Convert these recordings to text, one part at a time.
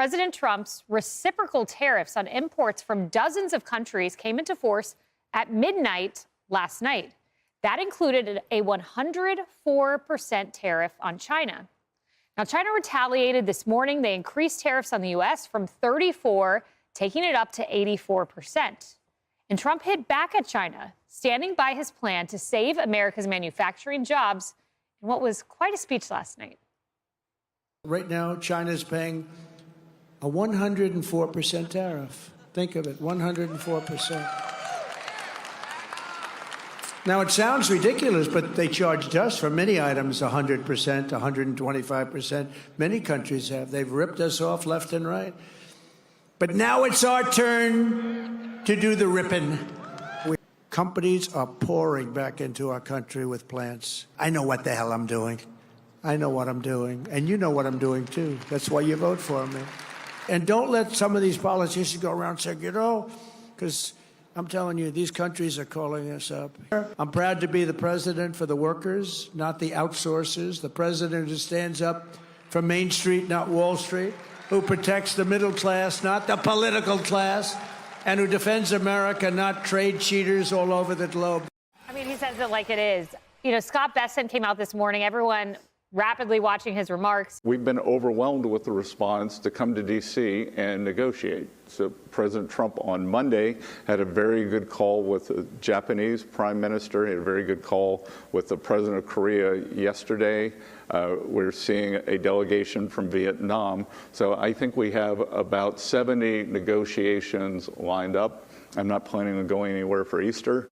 President Trump's reciprocal tariffs on imports from dozens of countries came into force at midnight last night. That included a 104% tariff on China. Now, China retaliated this morning. They increased tariffs on the U.S. from 34, taking it up to 84%. And Trump hit back at China, standing by his plan to save America's manufacturing jobs in what was quite a speech last night. Right now, China's paying a 104% tariff. Think of it, 104%. Now, it sounds ridiculous, but they charged us for many items 100%, 125%. Many countries have. They've ripped us off left and right. But now it's our turn to do the ripping. Companies are pouring back into our country with plants. I know what the hell I'm doing. I know what I'm doing. And you know what I'm doing, too. That's why you vote for me. And don't let some of these politicians go around saying, you know, because I'm telling you, these countries are calling us up. I'm proud to be the president for the workers, not the outsourcers. The president who stands up for Main Street, not Wall Street, who protects the middle class, not the political class, and who defends America, not trade cheaters all over the globe. I mean, he says it like it is. You know, Scott Bessent came out this morning. Everyone rapidly watching his remarks. We've been overwhelmed with the response to come to D.C. and negotiate. So President Trump on Monday had a very good call with the Japanese Prime Minister. He had a very good call with the President of Korea yesterday. We're seeing a delegation from Vietnam. So I think we have about 70 negotiations lined up. I'm not planning on going anywhere for Easter.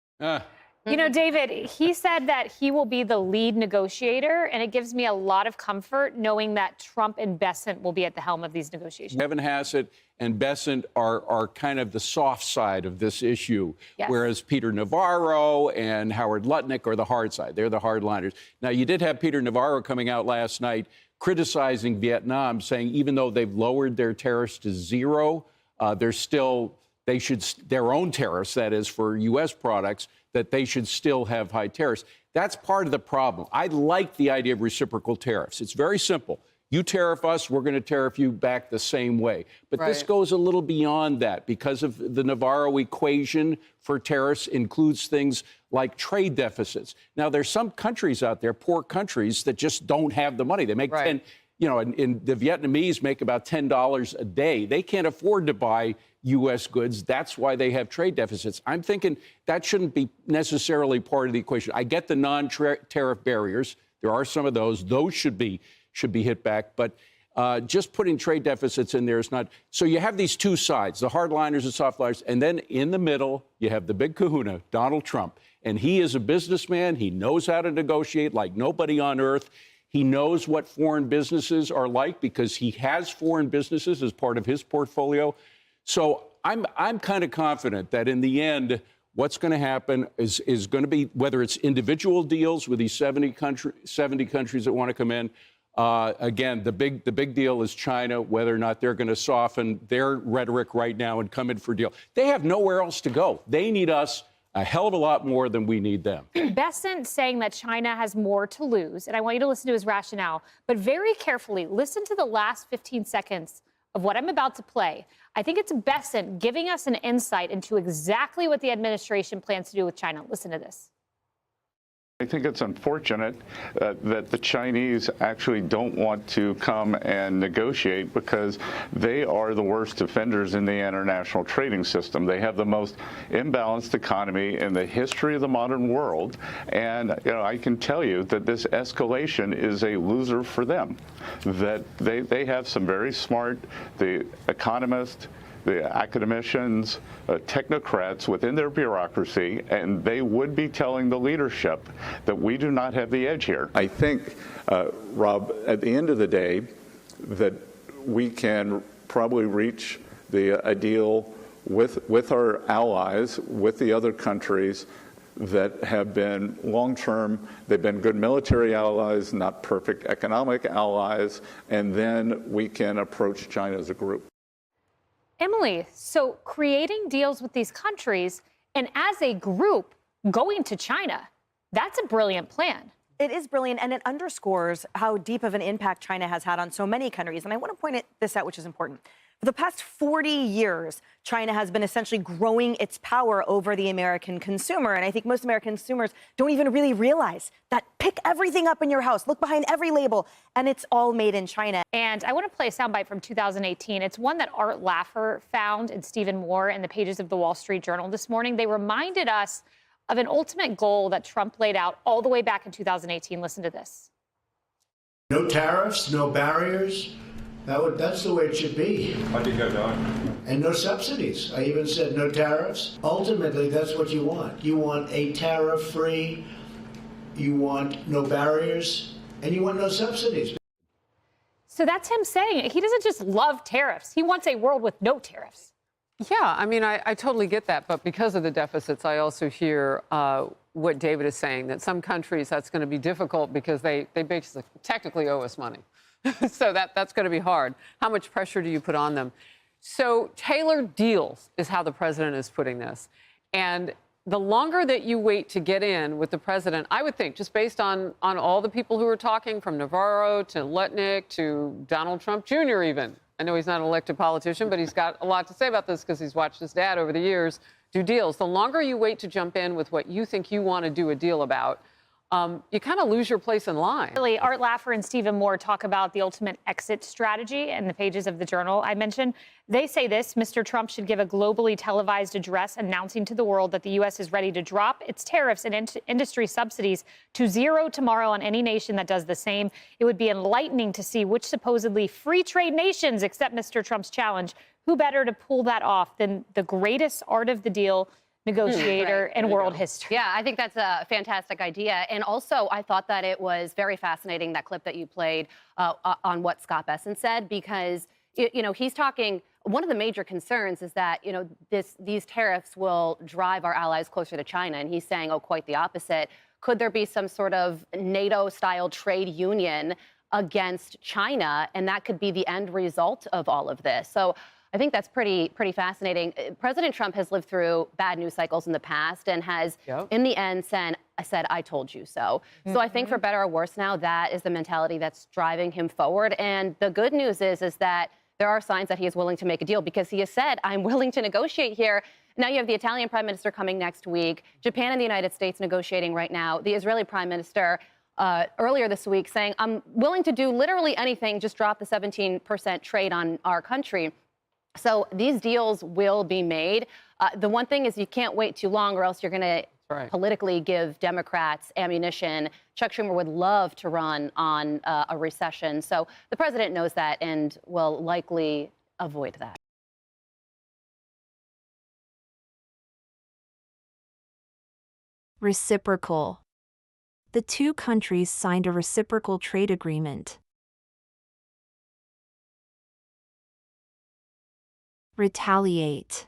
You know, David, he said that he will be the lead negotiator, and it gives me a lot of comfort knowing that Trump and Bessent will be at the helm of these negotiations. Kevin Hassett and Bessent are kind of the soft side of this issue, yes, whereas Peter Navarro and Howard Lutnick are the hard side. They're the hardliners. Now, you did have Peter Navarro coming out last night criticizing Vietnam, saying even though they've lowered their tariffs to zero, they should, their own tariffs, that is, for U.S. products, that they should still have high tariffs. That's part of the problem. I like the idea of reciprocal tariffs. It's very simple. You tariff us, we're going to tariff you back the same way. But this goes a little beyond that because of the Navarro equation for tariffs includes things like trade deficits. Now, there's some countries out there, poor countries, that just don't have the money. They make the Vietnamese make about $10 a day. They can't afford to buy U.S. goods. That's why they have trade deficits. I'm thinking that shouldn't be necessarily part of the equation. I get the non-tariff barriers. There are some of those. Those should be hit back. But just putting trade deficits in there is not. So you have these two sides, the hardliners and softliners, and then in the middle, you have the big kahuna, Donald Trump. And he is a businessman. He knows how to negotiate like nobody on earth. He knows what foreign businesses are like because he has foreign businesses as part of his portfolio. So I'm kind of confident that in the end, what's going to happen is going to be, whether it's individual deals with these 70 countries that want to come in. Again, the big deal is China, whether or not they're going to soften their rhetoric right now and come in for a deal. They have nowhere else to go. They need us a hell of a lot more than we need them. Bessent saying that China has more to lose, and I want you to listen to his rationale, but very carefully listen to the last 15 seconds of what I'm about to play. I think it's Bessent giving us an insight into exactly what the administration plans to do with China. Listen to this. I think it's unfortunate that the Chinese actually don't want to come and negotiate because they are the worst offenders in the international trading system. They have the most imbalanced economy in the history of the modern world. And I can tell you that this escalation is a loser for them, that they have some very smart, the economists, the academicians, technocrats within their bureaucracy, and they would be telling the leadership that we do not have the edge here. I think, Rob, at the end of the day, that we can probably reach a deal with our allies, with the other countries that have been long-term, they've been good military allies, not perfect economic allies, and then we can approach China as a group. Emily, so creating deals with these countries and as a group going to China, that's a brilliant plan. It is brilliant, and it underscores how deep of an impact China has had on so many countries. And I want to point this out, which is important. For the past 40 years, China has been essentially growing its power over the American consumer. And I think most American consumers don't even really realize that. Pick everything up in your house, look behind every label, and it's all made in China. And I want to play a soundbite from 2018. It's one that Art Laffer found and Stephen Moore in the pages of the Wall Street Journal this morning. They reminded us of an ultimate goal that Trump laid out all the way back in 2018. Listen to this. No tariffs, no barriers. That's the way it should be. I think I've done. And no subsidies. I even said no tariffs. Ultimately, that's what you want. You want a tariff-free, you want no barriers, and you want no subsidies. So that's him saying he doesn't just love tariffs. He wants a world with no tariffs. Yeah, I mean, I totally get that. But because of the deficits, I also hear what David is saying, that some countries that's going to be difficult because they basically technically owe us money. So that's going to be hard. How much pressure do you put on them? So tailored deals is how the president is putting this. And the longer that you wait to get in with the president, I would think, just based on all the people who are talking, from Navarro to Lutnick to Donald Trump Jr. even. I know he's not an elected politician, but he's got a lot to say about this because he's watched his dad over the years do deals. The longer you wait to jump in with what you think you want to do a deal about, you kind of lose your place in line. Really, Art Laffer and Stephen Moore talk about the ultimate exit strategy in the pages of the Journal I mentioned. They say this: Mr. Trump should give a globally televised address announcing to the world that the U.S. is ready to drop its tariffs and industry subsidies to zero tomorrow on any nation that does the same. It would be enlightening to see which supposedly free trade nations accept Mr. Trump's challenge. Who better to pull that off than the greatest art of the deal negotiator in world history? Yeah, I think that's a fantastic idea. And also, I thought that it was very fascinating, that clip that you played on what Scott Bessent said, because, you know, he's talking, one of the major concerns is that, you know, these tariffs will drive our allies closer to China. And he's saying, oh, quite the opposite. Could there be some sort of NATO-style trade union against China? And that could be the end result of all of this. So I think that's pretty fascinating. President Trump has lived through bad news cycles in the past and has, in the end, said, I told you so. So I think for better or worse now, that is the mentality that's driving him forward. And the good news is that there are signs that he is willing to make a deal, because he has said, I'm willing to negotiate here. Now you have the Italian Prime Minister coming next week, Japan and the United States negotiating right now, the Israeli Prime Minister earlier this week saying, I'm willing to do literally anything, just drop the 17% trade on our country. So these deals will be made. The one thing is you can't wait too long, or else you're going to politically give Democrats ammunition. Chuck Schumer would love to run on a recession. So the president knows that and will likely avoid that. Reciprocal. The two countries signed a reciprocal trade agreement. Retaliate.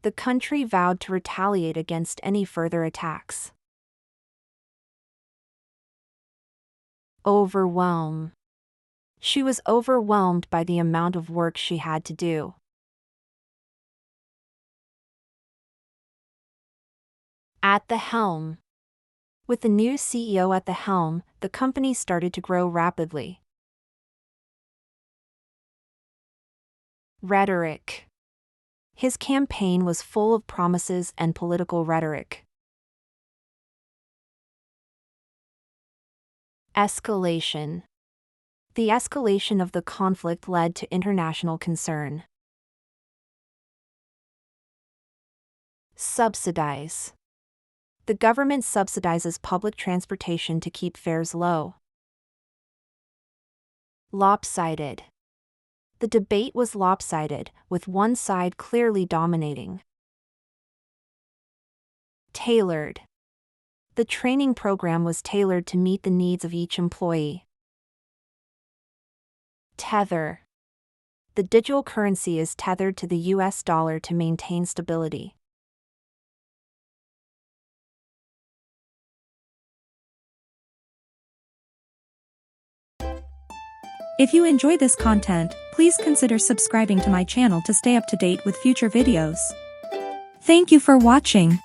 The country vowed to retaliate against any further attacks. Overwhelm. She was overwhelmed by the amount of work she had to do. At the helm. With the new CEO at the helm, the company started to grow rapidly. Rhetoric. His campaign was full of promises and political rhetoric. Escalation. The escalation of the conflict led to international concern. Subsidize. The government subsidizes public transportation to keep fares low. Lopsided. The debate was lopsided, with one side clearly dominating. Tailored. The training program was tailored to meet the needs of each employee. Tether. The digital currency is tethered to the US dollar to maintain stability. If you enjoy this content, please consider subscribing to my channel to stay up to date with future videos. Thank you for watching.